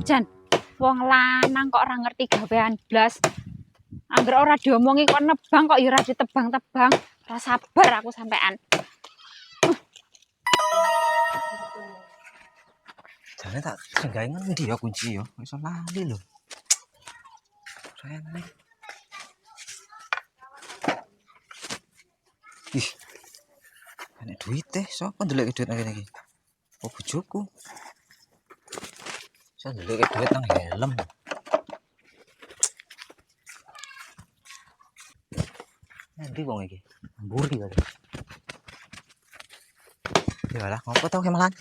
Jan, wong lanang kok ora ngerti gawean blas. Angger ora diomongi kok nebang kok ya ora ditebang-tebang. Ora sabar aku sampean. Jane tak senggae ngendi ya kunci ya. Iso lali lho. Sayang nih. Ih. Ana duit teh, sapa ndelok duit nang kene iki? Oh bojoku. Saya ndelok duit nang helm. Nanti wong iki. Mburi kali. Ya lah, ngopo tau kemalan?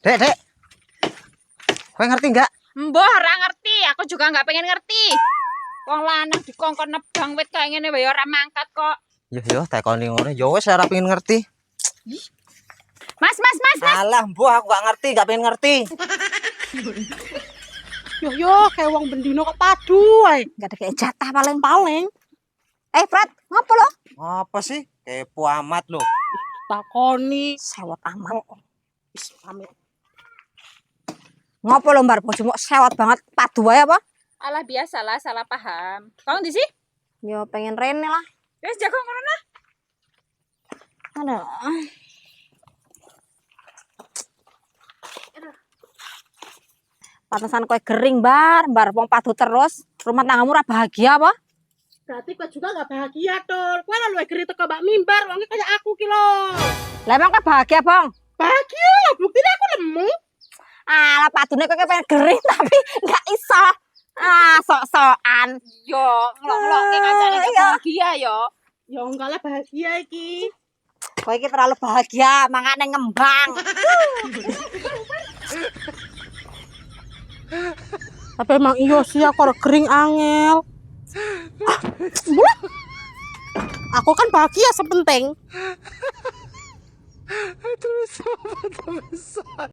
Dek. Kowe ngerti enggak? Mbah ora ngerti, aku juga nggak pengen ngerti. Wong lanang dikongkon nebang wit kayak ngene wae ora mangkat kok. Yo tekoni ngono. Ya wis ora pengen ngerti. Mas. Alah, mbah aku gak ngerti, gak pengen ngerti. Yo kayak wong bendino kok padu ae. Enggak ada kayak jatah paling-paling. Prat, ngopo lo? Apa sih? Kepo amat lo. Takoni Sewot amat. wis pamit. Ngopo lo mbar bojomu sewot banget padu wae apa? Alah biasalah salah paham. Kau di sih? Yo pengen rene lah. Wes jago corona. Aduh. Pantesan kowe gering bar wong padu terus. Rumah tanggamu ora bahagia apa? Berarti kowe juga gak bahagia, Tol. Kowe lah luwe geri teko mbak mimbar, wong kayak aku ki lho. Lah emang kowe bahagia, Bang? Bahagia lah, buktine aku lemu. Alah padune kowe pengen gering tapi enggak iso. Sok-sokan. Yo ngelok-ngelok ke kancane bahagia yo. Ya enggak lah bahagia iki. Kowe iki terlalu bahagia, mangane ngembang. Tapi emang iya sih aku ora gering angel. Aku kan bahagia sepenting.